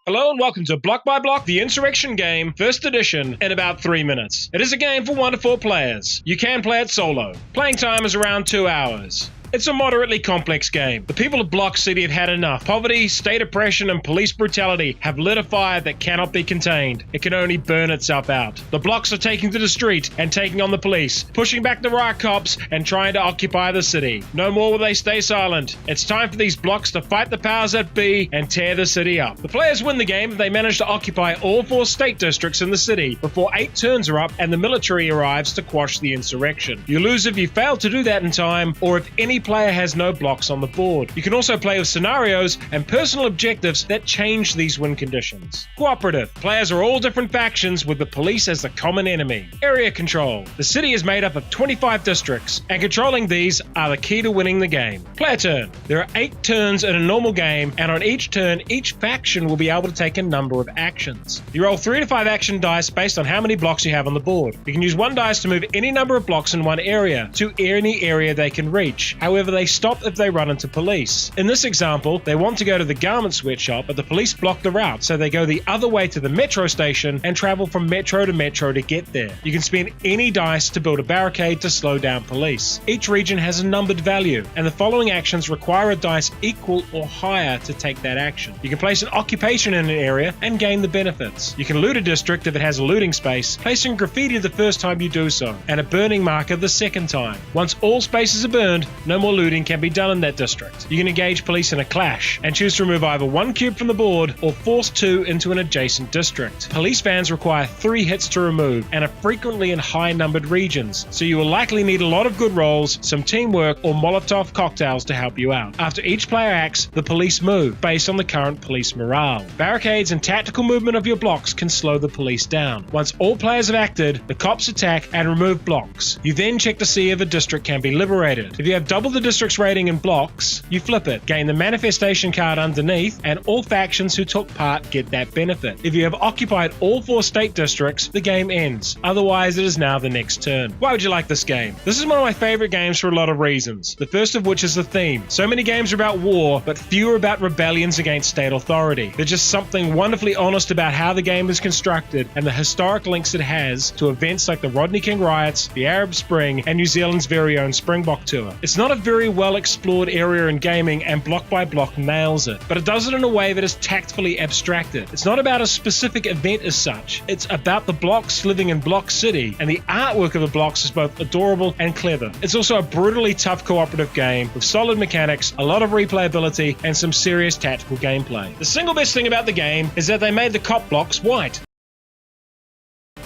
Hello and welcome to Block by Block, the Insurrection game, first edition, in about 3 minutes. It is a game for 1 to 4 players. You can play it solo. Playing time is around 2 hours. It's a moderately complex game. The people of Bloc City have had enough. Poverty, state oppression, and police brutality have lit a fire that cannot be contained. It can only burn itself out. The Blocs are taking to the street and taking on the police, pushing back the riot cops and trying to occupy the city. No more will they stay silent. It's time for these Blocs to fight the powers that be and tear the city up. The players win the game if they manage to occupy all 4 state districts in the city before 8 turns are up and the military arrives to quash the insurrection. You lose if you fail to do that in time, or if any player has no blocks on the board. You can also play with scenarios and personal objectives that change these win conditions. Cooperative. Players are all different factions with the police as the common enemy. Area control. The city is made up of 25 districts, and controlling these are the key to winning the game. Player turn. There are 8 turns in a normal game, and on each turn, each faction will be able to take a number of actions. You roll 3 to 5 action dice based on how many blocks you have on the board. You can use 1 dice to move any number of blocks in one area to any area they can reach. However, they stop if they run into police. In this example, they want to go to the garment sweatshop, but the police block the route, so they go the other way to the metro station and travel from metro to metro to get there. You can spend any dice to build a barricade to slow down police. Each region has a numbered value, and the following actions require a dice equal or higher to take that action. You can place an occupation in an area and gain the benefits. You can loot a district if it has a looting space, placing graffiti the first time you do so, and a burning marker the second time. Once all spaces are burned, no more looting can be done in that district. You can engage police in a clash and choose to remove either 1 cube from the board or force 2 into an adjacent district. Police vans require 3 hits to remove and are frequently in high numbered regions, so you will likely need a lot of good rolls, some teamwork, or Molotov cocktails to help you out. After each player acts, the police move based on the current police morale. Barricades and tactical movement of your blocks can slow the police down. Once all players have acted, the cops attack and remove blocks. You then check to see if a district can be liberated. If you have double the district's rating in blocks, you flip it, gain the manifestation card underneath, and all factions who took part get that benefit. If you have occupied all 4 state districts, the game ends. Otherwise, it is now the next turn. Why would you like this game? This is one of my favorite games for a lot of reasons. The first of which is the theme. So many games are about war, but few are about rebellions against state authority. There's just something wonderfully honest about how the game is constructed and the historic links it has to events like the Rodney King riots, the Arab Spring, and New Zealand's very own Springbok tour. It's not a very well explored area in gaming, and Block by Block nails it, but it does it in a way that is tactfully abstracted. It's not about a specific event as such, it's about the blocks living in Bloc City, and the artwork of the blocks is both adorable and clever. It's also a brutally tough cooperative game with solid mechanics, a lot of replayability, and some serious tactical gameplay. The single best thing about the game is that they made the cop blocks white.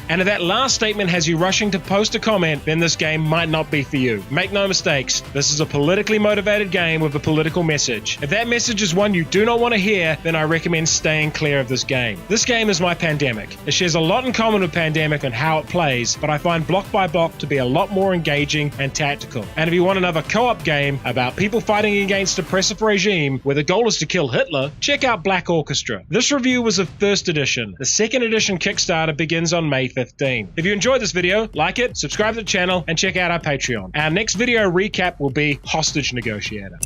And if that last statement has you rushing to post a comment, then this game might not be for you. Make no mistakes, this is a politically motivated game with a political message. If that message is one you do not want to hear, then I recommend staying clear of this game. This game is my Pandemic. It shares a lot in common with Pandemic on how it plays, but I find Block by Block to be a lot more engaging and tactical. And if you want another co-op game about people fighting against oppressive regime where the goal is to kill Hitler, check out Black Orchestra. This review was of first edition. The second edition Kickstarter begins on May 15. If you enjoyed this video, like it, subscribe to the channel, and check out our Patreon. Our next video recap will be Hostage Negotiator.